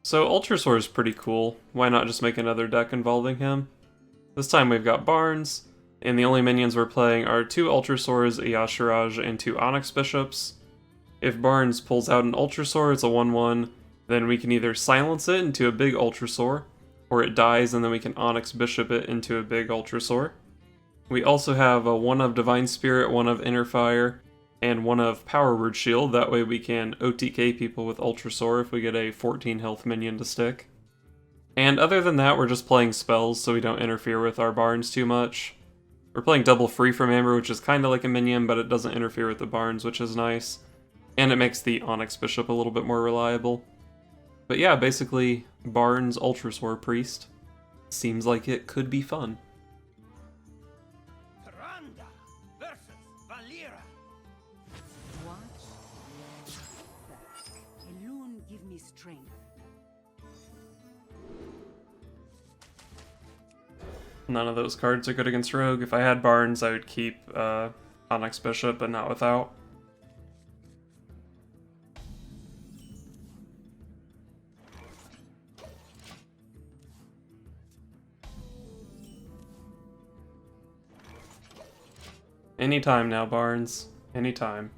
So Ultrasaur is pretty cool. Why not just make another deck involving him? This time we've got Barnes, and the only minions we're playing are 2 Ultrasaurs, a Yashiraj, and 2 Onyx Bishops. If Barnes pulls out an Ultrasaur, it's a 1-1, then we can either silence it into a big Ultrasaur, or it dies and then we can Onyx Bishop it into a big Ultrasaur. We also have a 1 of Divine Spirit, 1 of Inner Fire, and 1 of Power Word Shield. That way we can OTK people with Ultrasaur if we get a 14 health minion to stick. And other than that, we're just playing spells so we don't interfere with our Barnes too much. We're playing double Free from Amber, which is kind of like a minion, but it doesn't interfere with the Barnes, which is nice. And it makes the Onyx Bishop a little bit more reliable. But yeah, basically, Barnes Ultrasaur Priest. Seems like it could be fun. None of those cards are good against Rogue. If I had Barnes, I would keep Onyx Bishop, but not without. Anytime now, Barnes. Anytime.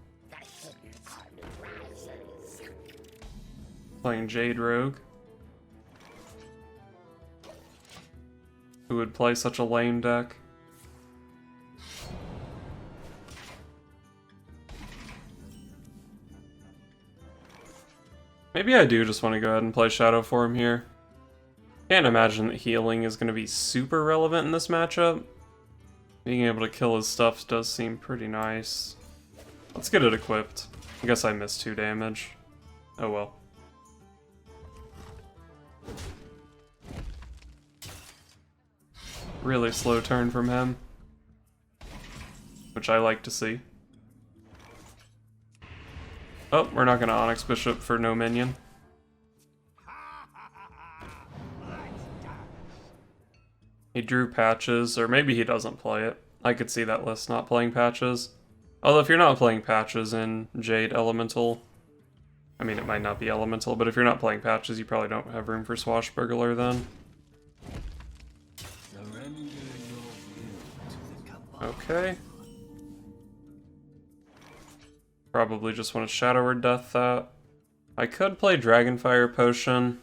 Playing Jade Rogue. Who would play such a lame deck? Maybe I do just want to go ahead and play Shadow Form here. Can't imagine that healing is going to be super relevant in this matchup. Being able to kill his stuff does seem pretty nice. Let's get it equipped. I guess I missed 2 damage. Oh well. Really slow turn from him, which I like to see. Oh, we're not going to Onyx Bishop for no minion. He drew Patches, or maybe he doesn't play it. I could see that list not playing Patches. Although if you're not playing Patches in Jade Elemental, I mean it might not be Elemental, but if you're not playing Patches, you probably don't have room for Swashbuckler then. Okay. Probably just want to Shadow Word Death that. I could play Dragonfire Potion.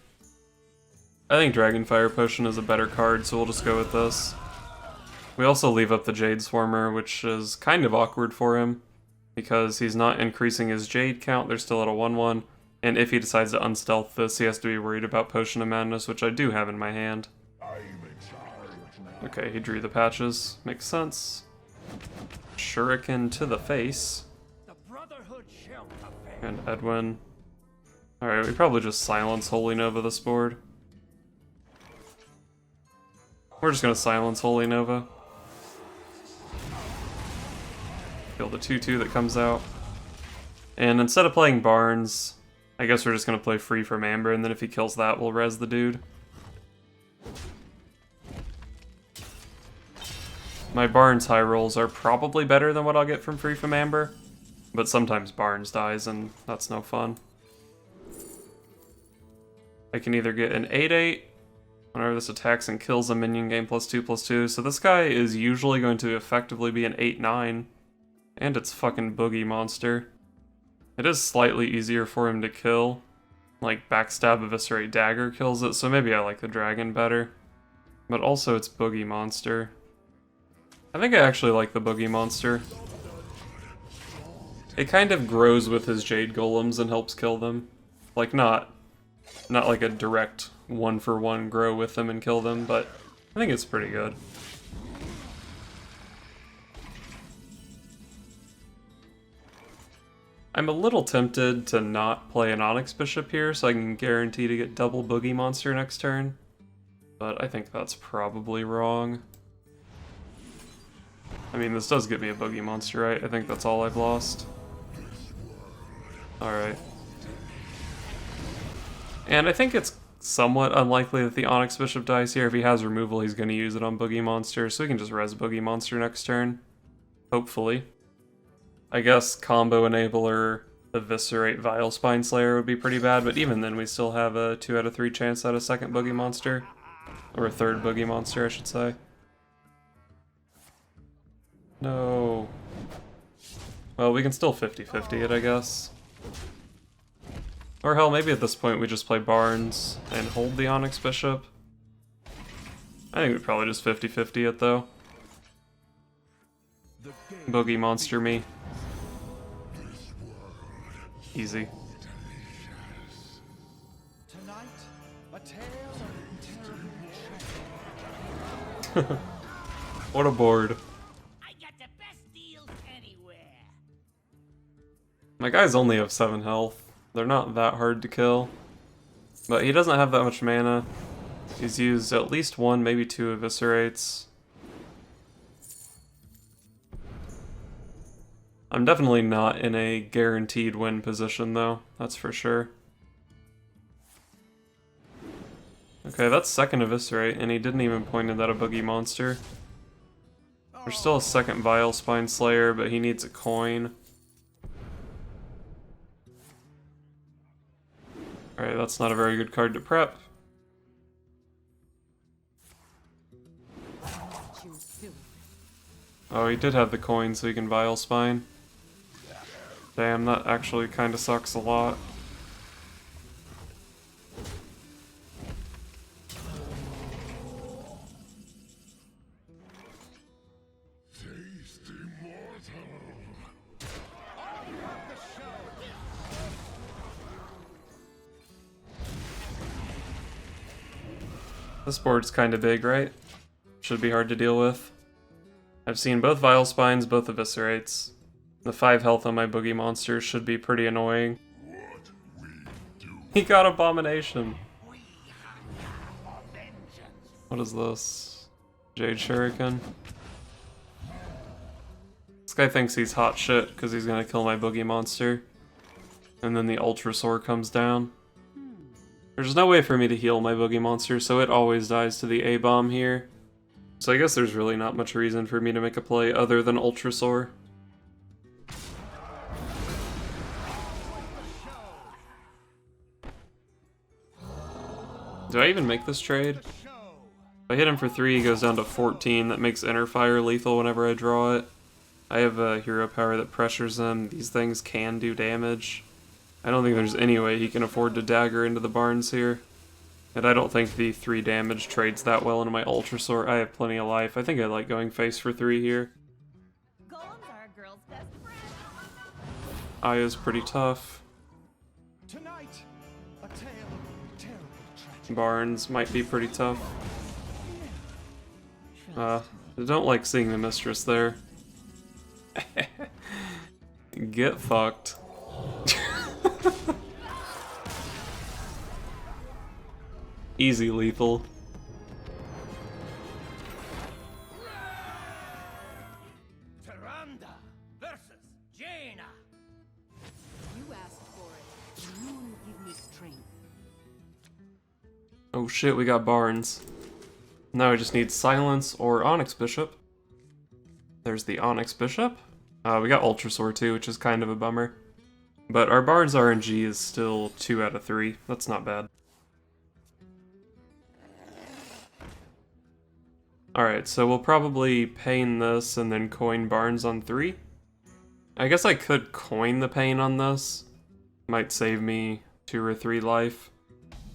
I think Dragonfire Potion is a better card, so we'll just go with this. We also leave up the Jade Swarmer, which is kind of awkward for him, because he's not increasing his Jade count, they're still at a 1-1, and if he decides to unstealth this, he has to be worried about Potion of Madness, which I do have in my hand. Okay, he drew the Patches. Makes sense. Shuriken to the face. And Edwin. Alright, we probably just silence Holy Nova this board. We're just gonna silence Holy Nova. Kill the 2-2 that comes out. And instead of playing Barnes, I guess we're just gonna play Free from Amber, and then if he kills that, we'll res the dude. My Barnes high rolls are probably better than what I'll get from Free from Amber, but sometimes Barnes dies and that's no fun. I can either get an 8/8 whenever this attacks and kills a minion, gain +2/+2, so this guy is usually going to effectively be an 8/9, and it's fucking Boogie Monster. It is slightly easier for him to kill, like Backstab, Eviscerate, Dagger kills it, so maybe I like the Dragon better. But also it's Boogie Monster. I think I actually like the Boogie Monster. It kind of grows with his Jade Golems and helps kill them. Like, not like a direct 1-for-1 grow with them and kill them, but I think it's pretty good. I'm a little tempted to not play an Onyx Bishop here so I can guarantee to get double Boogie Monster next turn, but I think that's probably wrong. I mean, this does get me a Boogie Monster, right? I think that's all I've lost. Alright. And I think it's somewhat unlikely that the Onyx Bishop dies here. If he has removal, he's going to use it on Boogie Monster, so we can just res Boogie Monster next turn. Hopefully. I guess Combo Enabler Eviscerate Vile Spine Slayer would be pretty bad, but even then we still have a 2 out of 3 chance at a second boogie monster. Or a third boogie monster, I should say. No. Well, we can still 50-50 it, I guess. Or hell, maybe at this point we just play Barnes and hold the Onyx Bishop. I think we probably just 50-50 it, though. Boogie monster me. Easy. What a board. I got the best deals anywhere. My guys only have 7 health. They're not that hard to kill. But he doesn't have that much mana. He's used at least 1, maybe 2 eviscerates. I'm definitely not in a guaranteed win position though, that's for sure. Okay, that's second eviscerate, and he didn't even point at a boogie monster. There's still a second Vile Spine Slayer, but he needs a coin. Alright, that's not a very good card to prep. Oh, he did have the coin, so he can Vile Spine. Damn, that actually kinda sucks a lot. This board's kinda big, right? Should be hard to deal with. I've seen both Vile Spines, both Eviscerates. The 5 health on my boogie monster should be pretty annoying. He got Abomination! What is this? Jade Shuriken? This guy thinks he's hot shit because he's gonna kill my boogie monster. And then the Ultrasaur comes down. There's no way for me to heal my boogie monster, so it always dies to the A-bomb here. So I guess there's really not much reason for me to make a play other than Ultrasaur. Do I even make this trade? If I hit him for 3, he goes down to 14. That makes Inner Fire lethal whenever I draw it. I have a hero power that pressures him. These things can do damage. I don't think there's any way he can afford to dagger into the Barnes here. And I don't think the 3 damage trades that well into my Ultrasaur. I have plenty of life. I think I like going face for 3 here. Golems are a girl's best friend. Aya's pretty tough. Tonight, a tale of terrible tragedy. Barnes might be pretty tough. I don't like seeing the Mistress there. Get fucked. Easy lethal. Tyrande versus Jaina. You asked for it. You give me strength. Oh shit, we got Barnes. Now I just need Silence or Onyx Bishop. There's the Onyx Bishop. We got Ultrasaur too, which is kind of a bummer. But our Barnes RNG is still 2 out of 3. That's not bad. Alright, so we'll probably pain this and then coin Barnes on 3. I guess I could coin the pain on this. Might save me 2 or 3 life.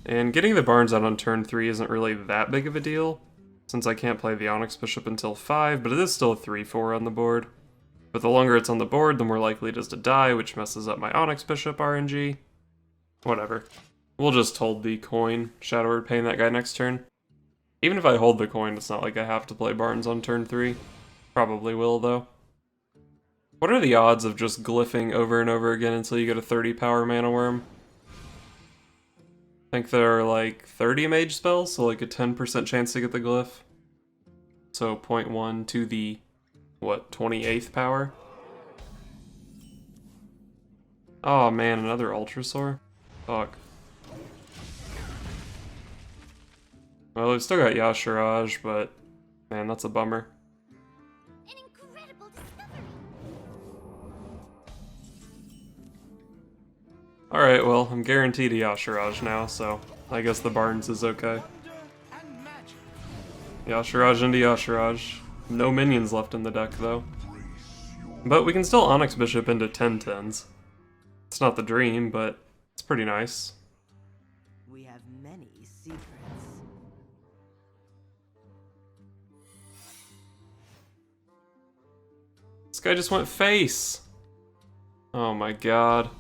And getting the Barnes out on turn 3 isn't really that big of a deal, since I can't play the Onyx Bishop until 5, but it is still a 3-4 on the board. But the longer it's on the board, the more likely it is to die, which messes up my Onyx Bishop RNG. Whatever. We'll just hold the coin. Shadow Word Pain that guy next turn. Even if I hold the coin, it's not like I have to play Barnes on turn 3. Probably will, though. What are the odds of just glyphing over and over again until you get a 30 power mana worm? I think there are like 30 mage spells, so like a 10% chance to get the glyph. So 0.1 to the, what, 28th power? Oh man, another Ultrasaur? Fuck. Well, we've still got Yashiraj, but man, that's a bummer. An incredible discovery. Alright, well, I'm guaranteed a Yashiraj now, so I guess the Barnes is okay. Wonder and magic. Yashiraj into Yashiraj. No minions left in the deck, though. But we can still Onyx Bishop into 10/10s. It's not the dream, but it's pretty nice. We have many secrets. This guy just went face! Oh my god.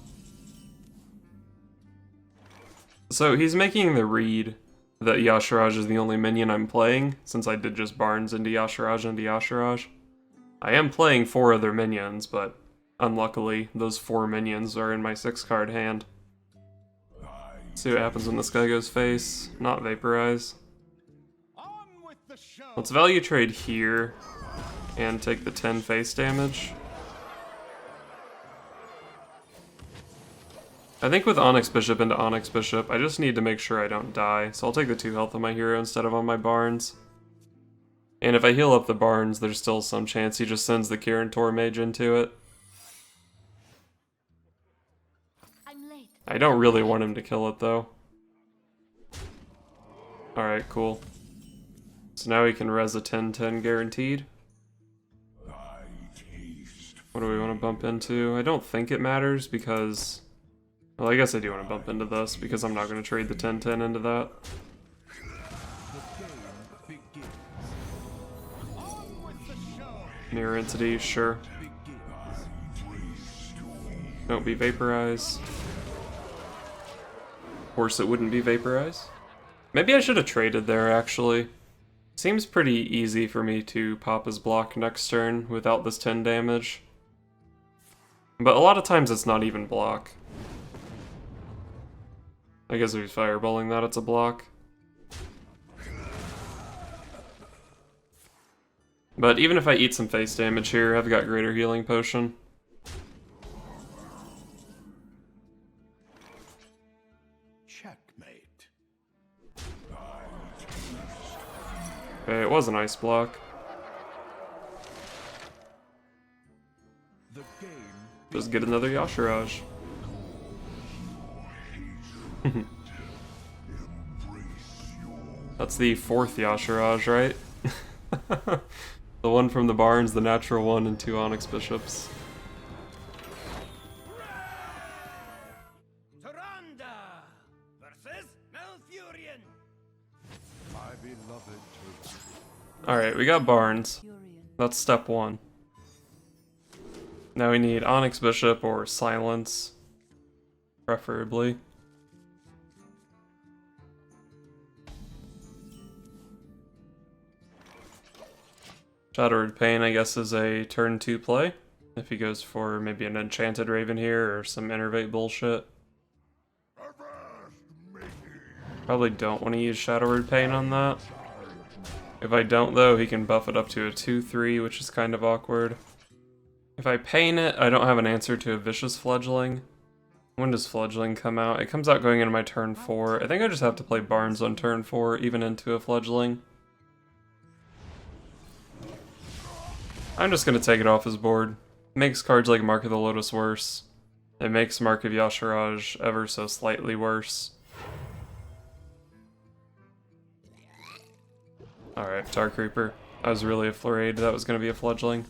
So he's making the read that Yashiraj is the only minion I'm playing, since I did just Barnes into Yashiraj. I am playing 4 other minions, but unluckily, those 4 minions are in my 6-card hand. See what happens when this guy goes face. Not Vaporize. On with the show. Let's value trade here, and take the 10 face damage. I think with Onyx Bishop into Onyx Bishop, I just need to make sure I don't die, so I'll take the 2 health on my hero instead of on my Barnes. And if I heal up the Barnes, there's still some chance he just sends the Kirin Mage into it. I'm late. I don't really want him to kill it, though. Alright, cool. So now we can res a 10/10 guaranteed. What do we want to bump into? I don't think it matters because... Well, I guess I do want to bump into this because I'm not going to trade the 10/10 into that. Mirror Entity, sure. Don't be Vaporize. Of course it wouldn't be Vaporize. Maybe I should have traded there, actually. Seems pretty easy for me to pop his block next turn without this 10 damage. But a lot of times it's not even block. I guess if he's fireballing that, it's a block. But even if I eat some face damage here, I've got Greater Healing Potion. Checkmate. Okay, it was an ice block. The game. Just get another Yashiraj. That's the 4th Yashiraj, right? The one from the Barnes, the natural one, and 2 Onyx Bishops. Tyrande versus Malfurion. My beloved Tyrande. Alright, we got Barnes. Furion. That's step 1. Now we need Onyx Bishop or Silence, preferably. Shadowed Pain, I guess, is a turn 2 play. If he goes for maybe an Enchanted Raven here or some Innervate bullshit. Probably don't want to use Shadowed Pain on that. If I don't, though, he can buff it up to a 2/3, which is kind of awkward. If I Pain it, I don't have an answer to a Vicious Fledgling. When does Fledgling come out? It comes out going into my turn 4. I think I just have to play Barnes on turn 4, even into a Fledgling. I'm just gonna take it off his board. Makes cards like Mark of the Lotus worse. It makes Mark of Yashiraj ever so slightly worse. Alright, Dark Reaper. I was really afraid that was gonna be a Fledgling.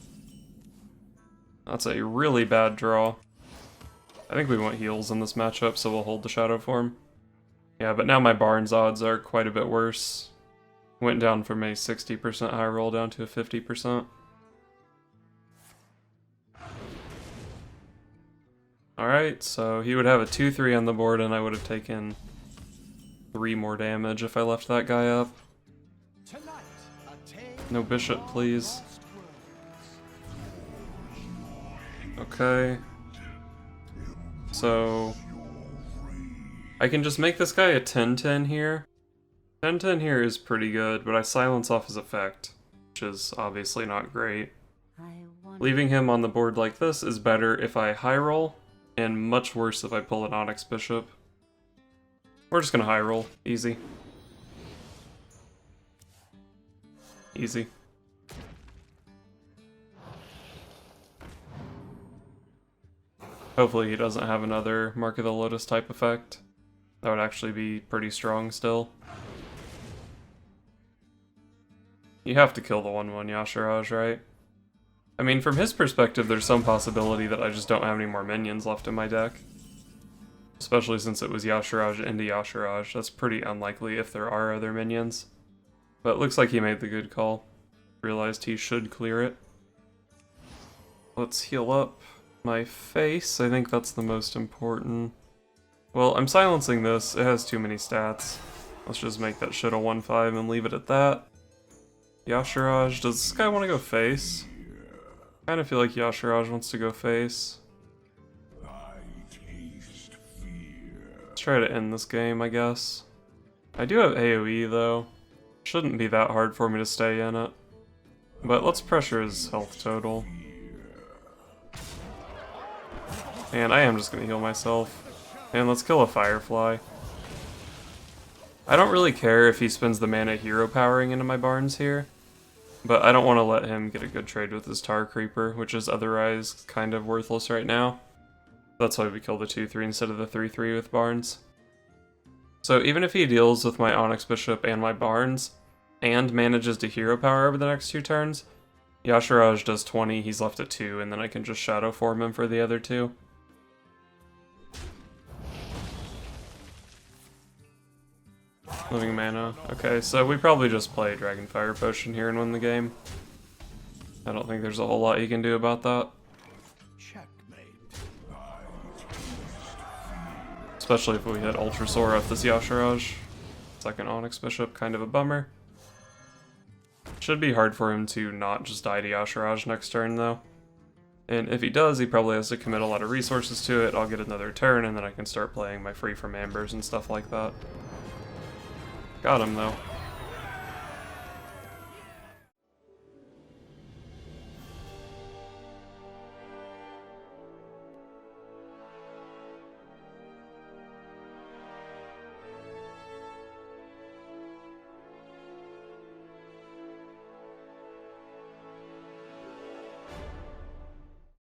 That's a really bad draw. I think we want heals in this matchup, so we'll hold the Shadow Form. Yeah, but now my Barnes odds are quite a bit worse. Went down from a 60% high roll down to a 50%. Alright, so he would have a 2/3 on the board and I would have taken 3 more damage if I left that guy up. Tonight, a tale No Bishop, please. lost words. Okay. So... I can just make this guy a 10/10 here. 10/10 here is pretty good, but I silence off his effect, which is obviously not great. I want Leaving him on the board like this is better if I high roll, and much worse if I pull an Onyx Bishop. We're just gonna high roll. Easy. Easy. Hopefully he doesn't have another Mark of the Lotus type effect. That would actually be pretty strong still. You have to kill the 1/1 Yashiraj, right? I mean, from his perspective, there's some possibility that I just don't have any more minions left in my deck. Especially since it was Yashiraj into Yashiraj. That's pretty unlikely if there are other minions. But it looks like he made the good call. Realized he should clear it. Let's heal up my face. I think that's the most important. Well, I'm silencing this. It has too many stats. Let's just make that shit a 1/5 and leave it at that. Yashiraj, does this guy want to go face? I kind of feel like Yashiraj wants to go face. Let's try to end this game, I guess. I do have AoE though. Shouldn't be that hard for me to stay in it. But let's pressure his health total. And I am just going to heal myself. And let's kill a Firefly. I don't really care if he spends the mana hero powering into my Barns here. But I don't want to let him get a good trade with his Tar Creeper, which is otherwise kind of worthless right now. That's why we kill the 2/3 instead of the 3/3 with Barns. So even if he deals with my Onyx Bishop and my Barns, and manages to hero power over the next 2 turns, Yashiraj does 20, he's left at 2, and then I can just Shadow Form him for the other 2. Living mana. Okay, so we probably just play Dragonfire Potion here and win the game. I don't think there's a whole lot you can do about that. Especially if we hit Ultrasaur off this Yashiraj. Second Onyx Bishop, kind of a bummer. Should be hard for him to not just die to Yashiraj next turn though. And if he does, he probably has to commit a lot of resources to it. I'll get another turn and then I can start playing my free from Ambers and stuff like that. Got him though.